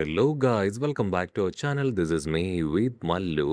Hello guys, welcome back to our channel. This is me with Mallu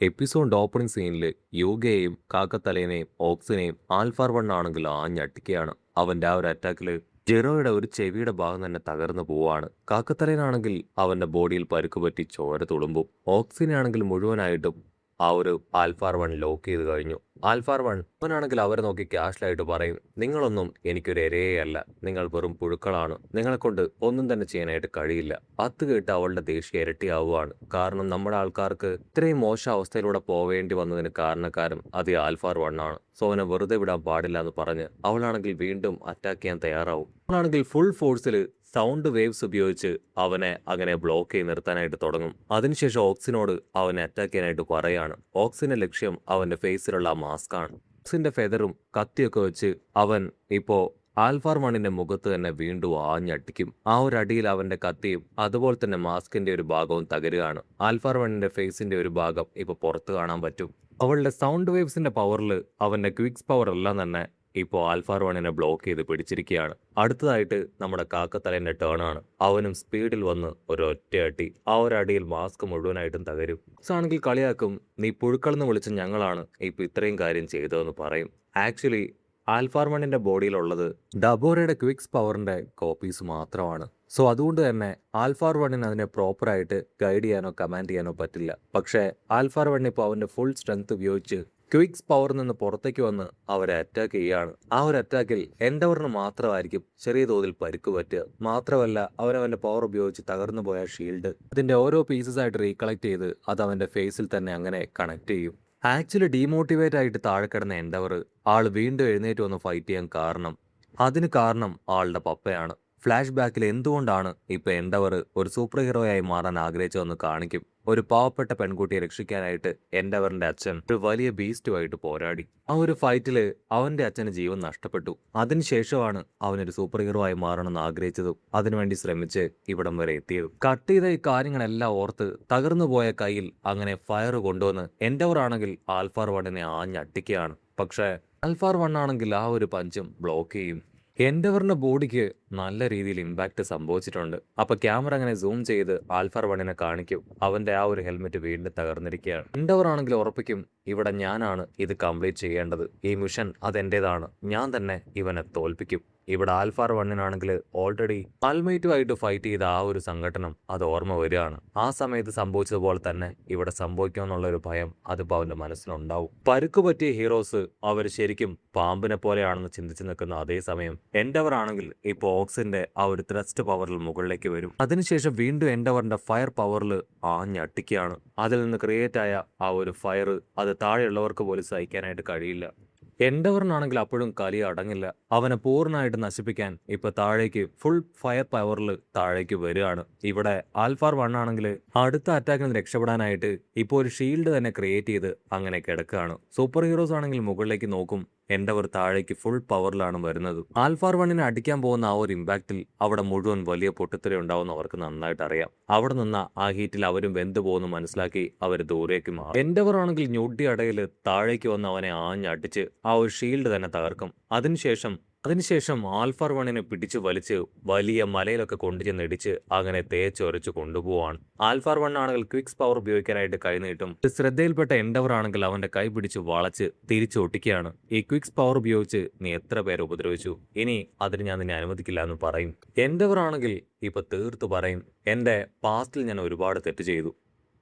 episode opening സീനിൽ യോഗയെയും കാക്കത്തലേനെയും ഓക്സിനെയും ആൽഫാർ one ആണെങ്കിൽ ആഞ്ഞട്ടിക്കുകയാണ്. അവന്റെ ആ ഒരു അറ്റാക്കില് ജെറോയുടെ ഒരു ചെവിയുടെ ഭാഗം തന്നെ തകർന്നു പോവാണ്. കാക്കത്തലേനാണെങ്കിൽ അവന്റെ ബോഡിയിൽ പരുക്ക് പറ്റി ചോര തുളുമ്പും. ഓക്സിനാണെങ്കിൽ മുഴുവനായിട്ടും ആ ഒരു ആൽഫാർ വൺ ലോക്ക് ചെയ്ത് കഴിഞ്ഞു. ആൽഫാർ വൺ അവനാണെങ്കിൽ അവരെ നോക്കി ക്യാഷ്ലായിട്ട് പറയും, നിങ്ങളൊന്നും എനിക്കൊരു ഇരയല്ല, നിങ്ങൾ വെറും പുഴുക്കളാണ്, നിങ്ങളെ കൊണ്ട് ഒന്നും തന്നെ ചെയ്യാനായിട്ട് കഴിയില്ല. അത് കേട്ട് അവളുടെ ദേഷ്യം ഇരട്ടിയാവുകയാണ്. കാരണം നമ്മുടെ ആൾക്കാർക്ക് ഇത്രയും മോശം അവസ്ഥയിലൂടെ പോവേണ്ടി വന്നതിന് കാരണക്കാരൻ അത് ആൽഫാർ വൺ ആണ്. സോ അവനെ വെറുതെ വിടാൻ പാടില്ല എന്ന് പറഞ്ഞ് അവളാണെങ്കിൽ വീണ്ടും അറ്റാക്ക് ചെയ്യാൻ തയ്യാറാവും. അവളാണെങ്കിൽ ഫുൾ ഫോഴ്സിൽ സൗണ്ട് വേവ്സ് ഉപയോഗിച്ച് അവനെ അങ്ങനെ ബ്ലോക്ക് ചെയ്ത് നിർത്താനായിട്ട് തുടങ്ങും. അതിനുശേഷം ഓക്സിനോട് അവനെ അറ്റാക്ക് ചെയ്യാനായിട്ട് പറയാണ്. ഓക്സിന്റെ ലക്ഷ്യം അവന്റെ ഫേസിലുള്ള മാസ്ക് ആണ്. ഓക്സിന്റെ ഫെദറും കത്തിയൊക്കെ വെച്ച് അവൻ ഇപ്പോ ആൽഫാർ വണ്ണിന്റെ മുഖത്ത് തന്നെ വീണ്ടും ആഞ്ഞടിക്കും. ആ ഒരു അടിയിൽ അവന്റെ കത്തിയും അതുപോലെ തന്നെ മാസ്കിന്റെ ഒരു ഭാഗവും തകരുകയാണ്. ആൽഫാർ വണ്ണിന്റെ ഫേസിന്റെ ഒരു ഭാഗം ഇപ്പൊ പുറത്ത് കാണാൻ പറ്റും. അവളുടെ സൗണ്ട് വേവ്സിന്റെ പവറിൽ അവന്റെ ക്വിക്സ് പവർ എല്ലാം തന്നെ ഇപ്പോൾ ആൽഫാർ വണ്ണിനെ ബ്ലോക്ക് ചെയ്ത് പിടിച്ചിരിക്കുകയാണ്. അടുത്തതായിട്ട് നമ്മുടെ കാക്കത്തലേന്റെ ടേൺ ആണ്. അവനും സ്പീഡിൽ വന്ന് ഒരൊറ്റയടി. ആ ഒരു അടിയിൽ മാസ്ക് മുഴുവനായിട്ടും തകരും. ആണെങ്കിൽ കളിയാക്കും, നീ പുഴുക്കളെന്ന് വിളിച്ച ഞങ്ങളാണ് ഇപ്പൊ ഇത്രയും കാര്യം ചെയ്തതെന്ന് പറയും. ആക്ച്വലി ആൽഫാർ വണ്ണിന്റെ ബോഡിയിലുള്ളത് ഡബോറയുടെ ക്വിക്സ് പവറിന്റെ കോപ്പീസ് മാത്രമാണ്. സോ അതുകൊണ്ട് തന്നെ ആൽഫാർ വണ്ണിന് അതിനെ പ്രോപ്പറായിട്ട് ഗൈഡ് ചെയ്യാനോ കമാൻഡ് ചെയ്യാനോ പറ്റില്ല. പക്ഷേ ആൽഫാർ വൺ ഇപ്പോൾ അവന്റെ ഫുൾ സ്ട്രെങ്ത് ഉപയോഗിച്ച് ക്വിക്സ് പവറിൽ നിന്ന് പുറത്തേക്ക് വന്ന് അവരെ അറ്റാക്ക് ചെയ്യുകയാണ്. ആ ഒരു അറ്റാക്കിൽ എൻഡവറിന് മാത്രമായിരിക്കും ചെറിയ തോതിൽ പരിക്ക് പറ്റുക. മാത്രമല്ല അവനവന്റെ പവർ ഉപയോഗിച്ച് തകർന്നു പോയ ഷീൽഡ് അതിന്റെ ഓരോ പീസസ് ആയിട്ട് റീകളക്ട് ചെയ്ത് അത് അവന്റെ ഫേസിൽ തന്നെ അങ്ങനെ കണക്ട് ചെയ്യും. ആക്ച്വലി ഡീമോട്ടിവേറ്റ് ആയിട്ട് താഴെ കിടന്ന എൻഡവർ ആൾ വീണ്ടും എഴുന്നേറ്റ് വന്ന് ഫൈറ്റ് ചെയ്യാൻ അതിന് കാരണം ആളുടെ പപ്പയാണ്. ഫ്ലാഷ് ബാക്കിൽ എന്തുകൊണ്ടാണ് ഇപ്പൊ എൻഡവർ ഒരു സൂപ്പർ ഹീറോയായി മാറാൻ ആഗ്രഹിച്ചതെന്ന് കാണിക്കും. ഒരു പാവപ്പെട്ട പെൺകുട്ടിയെ രക്ഷിക്കാനായിട്ട് എൻഡവറിന്റെ അച്ഛൻ ഒരു വലിയ ബീസ്റ്റുമായിട്ട് പോരാടി. ആ ഒരു ഫൈറ്റില് അവന്റെ അച്ഛന് ജീവൻ നഷ്ടപ്പെട്ടു. അതിനുശേഷമാണ് അവനൊരു സൂപ്പർ ഹീറോ ആയി മാറണമെന്ന് ആഗ്രഹിച്ചതും അതിനുവേണ്ടി ശ്രമിച്ച് ഇവിടം വരെ എത്തിയതും. കട്ട് ചെയ്ത ഈ കാര്യങ്ങളെല്ലാം ഓർത്ത് തകർന്നു പോയ കയ്യിൽ അങ്ങനെ ഫയർ കൊണ്ടുവന്ന് എൻഡവർ ആണെങ്കിൽ ആൽഫാർ വണ്ണിനെ ആഞ്ഞട്ടിക്കുകയാണ്. പക്ഷേ ആൽഫാർ വൺ ആണെങ്കിൽ ആ ഒരു പഞ്ചും ബ്ലോക്ക് ചെയ്യും. എൻഡവറിന്റെ ബോഡിക്ക് നല്ല രീതിയിൽ ഇമ്പാക്ട് സംഭവിച്ചിട്ടുണ്ട്. അപ്പൊ ക്യാമറ അങ്ങനെ സൂം ചെയ്ത് ആൽഫാർ വണ്ണിനെ കാണിക്കും. അവന്റെ ആ ഒരു ഹെൽമെറ്റ് വീണ്ടും തകർന്നിരിക്കുകയാണ്. എൻഡവർ ആണെങ്കിൽ ഉറപ്പിക്കും, ഇവിടെ ഞാനാണ് ഇത് കംപ്ലീറ്റ് ചെയ്യേണ്ടത്, ഈ മിഷൻ അതെന്റേതാണ്, ഞാൻ തന്നെ ഇവനെ തോൽപ്പിക്കും. ഇവിടെ ആൽഫാർ വണ്ണിനാണെങ്കിൽ ഓൾറെഡി ആൽമൈറ്റുമായിട്ട് ഫൈറ്റ് ചെയ്ത ആ ഒരു സംഘടനം അത് ഓർമ്മ വരികയാണ്. ആ സമയത്ത് സംഭവിച്ചതുപോലെ തന്നെ ഇവിടെ സംഭവിക്കുമെന്നുള്ള ഒരു ഭയം അതിപ്പോ അവന്റെ മനസ്സിലുണ്ടാവും. പരുക്ക് പറ്റിയ ഹീറോസ് അവർ ശരിക്കും പാമ്പിനെ പോലെയാണെന്ന് ചിന്തിച്ചു നിൽക്കുന്ന അതേ സമയം എൻഡവർ ആണെങ്കിൽ ഇപ്പോൾ ഓക്സിന്റെ ആ ഒരു ത്രസ്റ്റ് പവറിൽ മുകളിലേക്ക് വരും. അതിനുശേഷം വീണ്ടും എൻഡവറിന്റെ ഫയർ പവറിൽ ആഞ്ഞട്ടിക്കുകയാണ്. അതിൽ നിന്ന് ക്രിയേറ്റ് ആയ ആ ഒരു ഫയർ അത് താഴെയുള്ളവർക്ക് പോലും സഹിക്കാനായിട്ട് കഴിയില്ല. എൻഡവറിനാണെങ്കിൽ അപ്പോഴും കലി അടങ്ങില്ല. അവനെ പൂർണ്ണമായിട്ട് നശിപ്പിക്കാൻ ഇപ്പൊ താഴേക്ക് ഫുൾ ഫയർ പവറിൽ താഴേക്ക് വരികയാണ്. ഇവിടെ ആൽഫാർ വൺ ആണെങ്കിൽ അടുത്ത അറ്റാക്കിൽ നിന്ന് രക്ഷപ്പെടാനായിട്ട് ഇപ്പോൾ ഒരു ഷീൽഡ് തന്നെ ക്രിയേറ്റ് ചെയ്ത് അങ്ങനെ കിടക്കുകയാണ്. സൂപ്പർ ഹീറോസ് ആണെങ്കിൽ മുകളിലേക്ക് നോക്കും. എൻഡവർ താഴേക്ക് ഫുൾ പവറിലാണ് വരുന്നത്. ആൽഫാർ വണ്ണിനെ അടിക്കാൻ പോകുന്ന ആ ഒരു ഇമ്പാക്റ്റിൽ അവിടെ മുഴുവൻ വലിയ പൊട്ടിത്തെറി ഉണ്ടാവുന്ന അവർക്ക് നന്നായിട്ട് അറിയാം. അവിടെ നിന്ന് ആ ഹീറ്റിൽ അവരും വെന്തു പോകുന്നു മനസ്സിലാക്കി അവർ ദൂരേക്ക് മാറും. എൻഡവർ ആണെങ്കിൽ ഞൊട്ടി അടയിൽ താഴേക്ക് വന്ന് അവനെ ആഞ്ഞടിച്ച് ആ ഒരു ഷീൽഡ് തന്നെ തകർക്കും. അതിനുശേഷം ആൽഫാർ വണ്ണിനെ പിടിച്ചു വലിച്ച് വലിയ മലയിലൊക്കെ കൊണ്ടുചെന്ന് ഇടിച്ച് അങ്ങനെ തേച്ചൊരച്ച് കൊണ്ടുപോവാണ്. ആൽഫാർ വൺ ആണെങ്കിൽ ക്വിക്സ് പവർ ഉപയോഗിക്കാനായിട്ട് കൈ നീട്ടും. ശ്രദ്ധയിൽപ്പെട്ട എൻഡവർ ആണെങ്കിൽ അവന്റെ കൈ പിടിച്ച് വളച്ച് തിരിച്ചു ഒട്ടിക്കുകയാണ്. ഈ ക്വിക്സ് പവർ ഉപയോഗിച്ച് നീ എത്ര പേരെ ഉപദ്രവിച്ചു, ഇനി അതിന് ഞാൻ നിന്നെ അനുവദിക്കില്ല എന്ന് പറയും. എൻഡവർ ആണെങ്കിൽ ഇപ്പൊ തീർത്തു പറയും, എന്റെ പാസ്റ്റിൽ ഞാൻ ഒരുപാട് തെറ്റ് ചെയ്തു,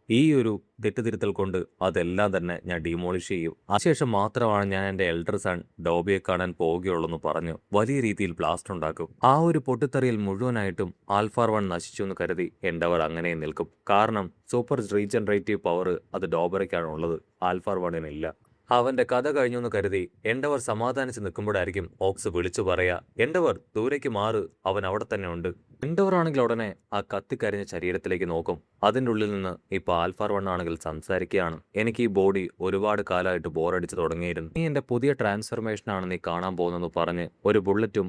ഈ ഒരു തെറ്റുതിരുത്തൽ കൊണ്ട് അതെല്ലാം തന്നെ ഞാൻ ഡിമോളിഷ് ചെയ്യും. അതിനുശേഷം മാത്രമാണ് ഞാൻ എൻ്റെ എൽഡർ സൺ ഡോബിയെ കാണാൻ പോവുകയുള്ളൂ എന്ന് പറഞ്ഞു വലിയ രീതിയിൽ ബ്ലാസ്റ്റ് ഉണ്ടാക്കും. ആ ഒരു പൊട്ടിത്തെറിയിൽ മുഴുവനായിട്ടും ആൽഫാർ വൺ നശിച്ചു എന്ന് കരുതി എൻഡവർ അങ്ങനെ നിൽക്കും. കാരണം സൂപ്പർ റീജനറേറ്റീവ് പവർ അത് ഡോബറയ്ക്കാണ് ഉള്ളത്, ആൽഫാർ വണ്ണിനില്ല. അവന്റെ കഥ കഴിഞ്ഞു എന്ന് കരുതി എൻഡവർ സമാധാനിച്ച് നിൽക്കുമ്പോഴായിരിക്കും ഓക്സ് വിളിച്ചു പറയാ, എൻഡവർ ദൂരേക്ക് മാറ്, അവൻ അവിടെ തന്നെ ഉണ്ട്. എൻഡവർ ആണെങ്കിൽ ഉടനെ ആ കത്തിക്കരിഞ്ഞ ശരീരത്തിലേക്ക് നോക്കും. അതിൻ്റെ ഉള്ളിൽ നിന്ന് ഇപ്പൊ ആൽഫാർ വൺ ആണെങ്കിൽ സംസാരിക്കുകയാണ്, എനിക്ക് ഈ ബോഡി ഒരുപാട് കാലമായിട്ട് ബോറടിച്ച് തുടങ്ങിയിരുന്നു, നീ എന്റെ പുതിയ ട്രാൻസ്ഫർമേഷൻ ആണ് നീ കാണാൻ പോകുന്നെന്ന് പറഞ്ഞ് ഒരു ബുള്ളറ്റും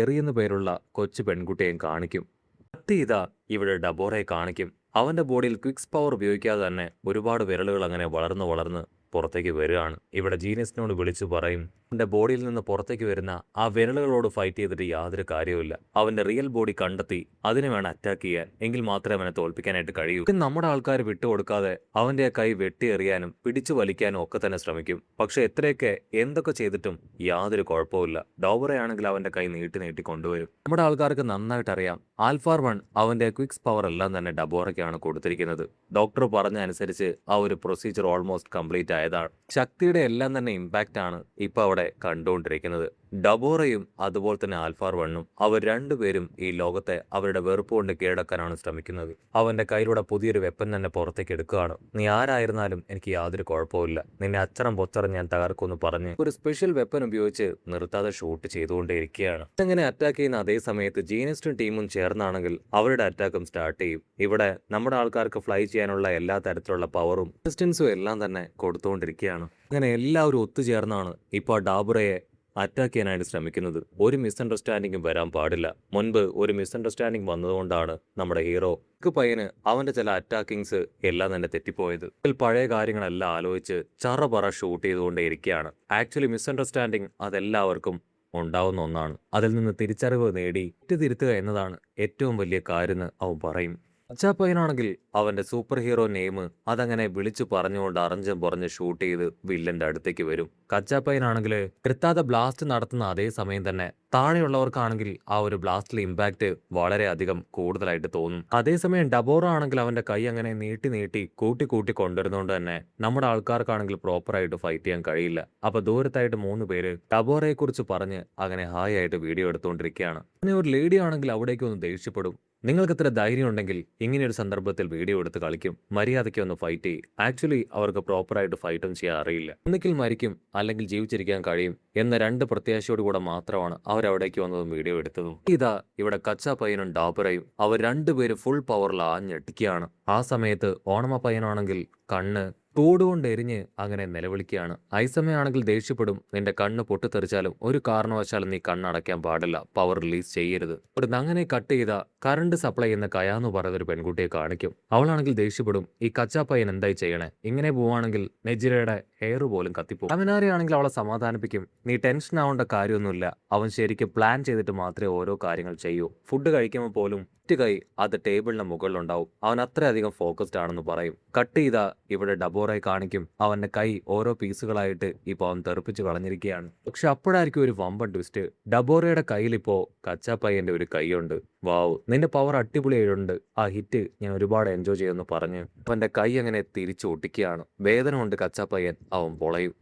എറിയെന്ന് പേരുള്ള കൊച്ചു പെൺകുട്ടിയെയും കാണിക്കും. കട്ട് ചെയ്താ ഇവിടെ ഡബോറയെ കാണിക്കും. അവന്റെ ബോഡിയിൽ ക്വിക്സ് പവർ ഉപയോഗിക്കാതെ തന്നെ ഒരുപാട് വിരലുകൾ അങ്ങനെ വളർന്ന് പുറത്തേക്ക് വരികയാണ്. ഇവിടെ ജീനിയസിനോട് വിളിച്ചു പറയും, അവന്റെ ബോഡിയിൽ നിന്ന് പുറത്തേക്ക് വരുന്ന ആ വിരലുകളോട് ഫൈറ്റ് ചെയ്തിട്ട് യാതൊരു കാര്യവുമില്ല. അവന്റെ റിയൽ ബോഡി കണ്ടെത്തി അതിനെ വേണം അറ്റാക്ക് ചെയ്യാൻ. എങ്കിൽ മാത്രമേ അവനെ തോൽപ്പിക്കാനായിട്ട് കഴിയൂ. നമ്മുടെ ആൾക്കാർ വിട്ടുകൊടുക്കാതെ അവന്റെ കൈ വെട്ടിയെറിയാനും പിടിച്ചു വലിക്കാനും ഒക്കെ തന്നെ ശ്രമിക്കും. പക്ഷെ എത്രയൊക്കെ എന്തൊക്കെ ചെയ്തിട്ടും യാതൊരു കുഴപ്പമില്ല. ഡോബറയാണെങ്കിൽ അവന്റെ കൈ നീട്ടി നീട്ടി കൊണ്ടുവരും. നമ്മുടെ ആൾക്കാർക്ക് നന്നായിട്ട് അറിയാം ആൽഫാർ 1 അവന്റെ ക്വിക്സ് പവർ എല്ലാം തന്നെ ഡബോറയ്ക്കാണ് കൊടുത്തിരിക്കുന്നത്. ഡോക്ടർ പറഞ്ഞ അനുസരിച്ച് ആ ഒരു പ്രൊസീജിയർ ഓൾമോസ്റ്റ് കംപ്ലീറ്റ് ആയതാണ്. ശക്തിയുടെ എല്ലാം തന്നെ ഇമ്പാക്റ്റ് ആണ് ഇപ്പൊ അവിടെ കണ്ടുകൊണ്ടിരിക്കുന്നത്. ഡബോറയും അതുപോലെ തന്നെ ആൽഫാർ 1ഉം അവർ രണ്ടുപേരും ഈ ലോകത്തെ അവരുടെ വെറുപ്പ് കൊണ്ട് കീഴടക്കാനാണ് ശ്രമിക്കുന്നത്. അവന്റെ കയ്യിലൂടെ പുതിയൊരു വെപ്പൻ തന്നെ പുറത്തേക്ക് എടുക്കുകയാണ്. നീ ആരായിരുന്നാലും എനിക്ക് യാതൊരു കുഴപ്പമില്ല, നിന്നെ അച്ചറം പൊച്ചറം ഞാൻ തകർക്കുമെന്ന് പറഞ്ഞ് ഒരു സ്പെഷ്യൽ വെപ്പൻ ഉപയോഗിച്ച് നിർത്താതെ ഷൂട്ട് ചെയ്തുകൊണ്ടേയിരിക്കുകയാണ്. അങ്ങനെ അറ്റാക്ക് ചെയ്യുന്ന അതേ സമയത്ത് ജീനിസ്റ്റും ടീമും ചേർന്നാണെങ്കിൽ അവരുടെ അറ്റാക്കും സ്റ്റാർട്ട് ചെയ്യും. ഇവിടെ നമ്മുടെ ആൾക്കാർക്ക് ഫ്ലൈ ചെയ്യാനുള്ള എല്ലാ തരത്തിലുള്ള പവറും റെസിസ്റ്റൻസും എല്ലാം തന്നെ കൊടുത്തുകൊണ്ടിരിക്കുകയാണ്. അങ്ങനെ എല്ലാവരും ഒത്തുചേർന്നാണ് ഇപ്പോൾ ഡാബുറയെ അറ്റാക്ക് ചെയ്യാനായിട്ട് ശ്രമിക്കുന്നത്. ഒരു മിസ്അണ്ടർസ്റ്റാൻഡിങ്ങും വരാൻ പാടില്ല. മുൻപ് ഒരു മിസ്അണ്ടർസ്റ്റാൻഡിങ് വന്നതുകൊണ്ടാണ് നമ്മുടെ ഹീറോ പയ്യന് അവന്റെ ചില അറ്റാക്കിങ്സ് എല്ലാം തന്നെ തെറ്റിപ്പോയത്. പഴയ കാര്യങ്ങളെല്ലാം ആലോചിച്ച് ചറപറ ഷൂട്ട് ചെയ്തുകൊണ്ടേയിരിക്കുകയാണ്. ആക്ച്വലി മിസ്അണ്ടർസ്റ്റാൻഡിങ് അതെല്ലാവർക്കും ഉണ്ടാവുന്ന ഒന്നാണ്. അതിൽ നിന്ന് തിരിച്ചറിവ് നേടി തിരുത്തുക എന്നതാണ് ഏറ്റവും വലിയ കാര്യമെന്ന് അവൻ പറയും. കച്ചാപ്പയ്യനാണെങ്കിൽ അവന്റെ സൂപ്പർ ഹീറോ നെയിം അതങ്ങനെ വിളിച്ചു പറഞ്ഞുകൊണ്ട് അറിഞ്ഞും പറഞ്ഞ് ഷൂട്ട് ചെയ്ത് വില്ലന്റെ അടുത്തേക്ക് വരും. കച്ചാപ്പയ്യനാണെങ്കിൽ കൃത്താതെ ബ്ലാസ്റ്റ് നടത്തുന്ന അതേ സമയം തന്നെ താഴെയുള്ളവർക്കാണെങ്കിൽ ആ ഒരു ബ്ലാസ്റ്റിലെ ഇമ്പാക്ട് വളരെയധികം കൂടുതലായിട്ട് തോന്നും. അതേസമയം ഡബോറ ആണെങ്കിൽ അവന്റെ കൈ അങ്ങനെ നീട്ടി നീട്ടി കൂട്ടി കൂട്ടി കൊണ്ടുവരുന്നതുകൊണ്ട് തന്നെ നമ്മുടെ ആൾക്കാർക്കാണെങ്കിൽ പ്രോപ്പറായിട്ട് ഫൈറ്റ് ചെയ്യാൻ കഴിയില്ല. അപ്പൊ ദൂരത്തായിട്ട് 3 പേര് ഡബോറയെ കുറിച്ച് പറഞ്ഞ് അങ്ങനെ ഹായ് ആയിട്ട് വീഡിയോ എടുത്തുകൊണ്ടിരിക്കുകയാണ്. അങ്ങനെ ഒരു ലേഡി ആണെങ്കിൽ അവിടേക്ക് ഒന്ന് ദേഷ്യപ്പെടും. നിങ്ങൾക്ക് ഇത്ര ധൈര്യം ഉണ്ടെങ്കിൽ ഇങ്ങനെയൊരു സന്ദർഭത്തിൽ വീഡിയോ എടുത്ത് കളിക്കും, മര്യാദയ്ക്ക് ഒന്ന് ഫൈറ്റ് ചെയ്യും. ആക്ച്വലി അവർക്ക് പ്രോപ്പറായിട്ട് ഫൈറ്റും ചെയ്യാൻ അറിയില്ല. ഒന്നിക്കിൽ മരിക്കും അല്ലെങ്കിൽ ജീവിച്ചിരിക്കാൻ കഴിയും എന്ന 2 പ്രത്യാശയോടുകൂടെ മാത്രമാണ് അവരവിടേക്ക് വന്നതും വീഡിയോ എടുത്തതും. ഇതാ ഇവിടെ കച്ചാപ്പയ്യനും ഡാബറയും അവർ രണ്ടുപേരും ഫുൾ പവറിൽ ആഞ്ഞടിക്കുകയാണ്. ആ സമയത്ത് ഓണമ പയ്യനാണെങ്കിൽ കണ്ണ് തോടുകൊണ്ട് എരിഞ്ഞ് അങ്ങനെ നിലവിളിക്കുകയാണ്. ഐസമയാണെങ്കിൽ ദേഷ്യപ്പെടും, നിന്റെ കണ്ണ് പൊട്ടിത്തെറിച്ചാലും ഒരു കാരണവശാലും നീ കണ്ണടയ്ക്കാൻ പാടില്ല, പവർ റിലീസ് ചെയ്യരുത്. ഇവിടുന്ന് അങ്ങനെ കട്ട് ചെയ്ത കറണ്ട് സപ്ലൈ എന്ന കയാന്ന് പറയുന്നൊരു പെൺകുട്ടിയെ കാണിക്കും. അവളാണെങ്കിൽ ദേഷ്യപ്പെടും, ഈ കച്ചാപ്പയ്യൻ എന്തായി ചെയ്യണേ, ഇങ്ങനെ പോവാണെങ്കിൽ നെജിരയുടെ ഹെയർ പോലും കത്തിപ്പോകും. അവനാരെയാണെങ്കിൽ അവളെ സമാധാനിപ്പിക്കും, നീ ടെൻഷൻ ആവേണ്ട കാര്യമൊന്നുമില്ല, അവൻ ശരിക്കും പ്ലാൻ ചെയ്തിട്ട് മാത്രമേ ഓരോ കാര്യങ്ങൾ ചെയ്യൂ. ഫുഡ് കഴിക്കുമ്പോൾ പോലും കൈ അത് ടേബിളിന് മുകളിലുണ്ടാവും, അവൻ അത്രയധികം ഫോക്കസ്ഡ് ആണെന്ന് പറയും. കട്ട് ചെയ്ത ഇവിടെ ഡബോറയെ കാണിക്കും, അവന്റെ കൈ ഓരോ പീസുകളായിട്ട് ഇപ്പൊ അവൻ തെറിപ്പിച്ച് കളഞ്ഞിരിക്കുകയാണ്. പക്ഷെ അപ്പോഴായിരിക്കും ഒരു വമ്പൻ ട്വിസ്റ്റ്. ഡബോറയുടെ കയ്യിൽ ഇപ്പോ കച്ചാപ്പയ്യന്റെ ഒരു കൈയുണ്ട്. വാവ്, നിന്റെ പവർ അടിപൊളിയായിട്ടുണ്ട്, ആ ഹിറ്റ് ഞാൻ ഒരുപാട് എൻജോയ് ചെയ്യുമെന്ന് പറഞ്ഞ് അവന്റെ കൈ അങ്ങനെ തിരിച്ചു ഒട്ടിക്കുകയാണ്. വേദന കൊണ്ട് കച്ചാപ്പയ്യൻ അവൻ പൊളയും.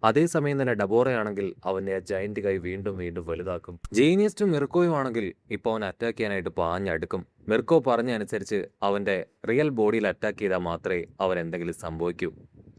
അതേസമയം തന്നെ ഡബോറയാണെങ്കിൽ അവന്റെ ആ ജയന്റ് കൈ വീണ്ടും വീണ്ടും വലുതാക്കും. ജീനിയസ്റ്റും മിർക്കോയും ആണെങ്കിൽ ഇപ്പോൾ അവൻ അറ്റാക്ക് ചെയ്യാനായിട്ട് പാഞ്ഞടുക്കും. മിർക്കോ പറഞ്ഞ അനുസരിച്ച് അവന്റെ റിയൽ ബോഡിയിൽ അറ്റാക്ക് ചെയ്താൽ മാത്രമേ അവൻ എന്തെങ്കിലും സംഭവിക്കൂ.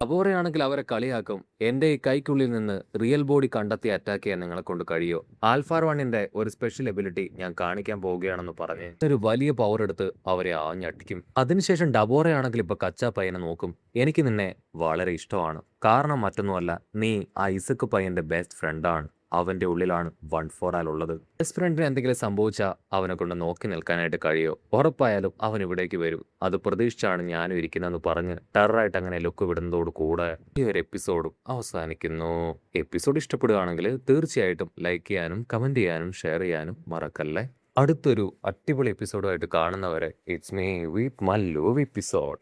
ഡബോറയാണെങ്കിൽ അവരെ കളിയാക്കും, എന്റെ ഈ കൈക്കുള്ളിൽ നിന്ന് റിയൽ ബോഡി കണ്ടെത്തി അറ്റാക്ക് ചെയ്യാൻ നിങ്ങളെ കൊണ്ട് കഴിയോ? ആൽഫാർ 1ന്റെ ഒരു സ്പെഷ്യൽ എബിലിറ്റി ഞാൻ കാണിക്കാൻ പോവുകയാണെന്ന് പറഞ്ഞ് ഒരു വലിയ പവർ എടുത്ത് അവരെ ആഞ്ഞടിക്കും. അതിനുശേഷം ഡബോറയാണെങ്കിൽ ഇപ്പൊ കച്ചാപ്പയ്യനെ നോക്കും, എനിക്ക് നിന്നെ വളരെ ഇഷ്ടമാണ്, കാരണം മറ്റൊന്നുമല്ല, നീ ആ ഇസക്ക് പയ്യന്റെ ബെസ്റ്റ് ഫ്രണ്ടാണ്, അവന്റെ ഉള്ളിലാണ് 1/4 ഉള്ളത്. ബെസ്റ്റ് ഫ്രണ്ടിന് എന്തെങ്കിലും സംഭവിച്ചാൽ അവനെ കൊണ്ട് നോക്കി നിൽക്കാനായിട്ട് കഴിയോ? ഉറപ്പായാലും അവൻ ഇവിടേക്ക് വരും, അത് പ്രതീക്ഷിച്ചാണ് ഞാനും ഇരിക്കുന്നതെന്ന് പറഞ്ഞ് ടെററായിട്ട് അങ്ങനെ ലുക്ക് വിടുന്നതോട് കൂടെ ഈ ഒരു എപ്പിസോഡും അവസാനിക്കുന്നു. എപ്പിസോഡ് ഇഷ്ടപ്പെടുകയാണെങ്കിൽ തീർച്ചയായിട്ടും ലൈക്ക് ചെയ്യാനും കമന്റ് ചെയ്യാനും ഷെയർ ചെയ്യാനും മറക്കല്ലേ. അടുത്തൊരു അടിപൊളി എപ്പിസോഡുമായിട്ട് കാണുന്നവരെ it's me with Mallu episode.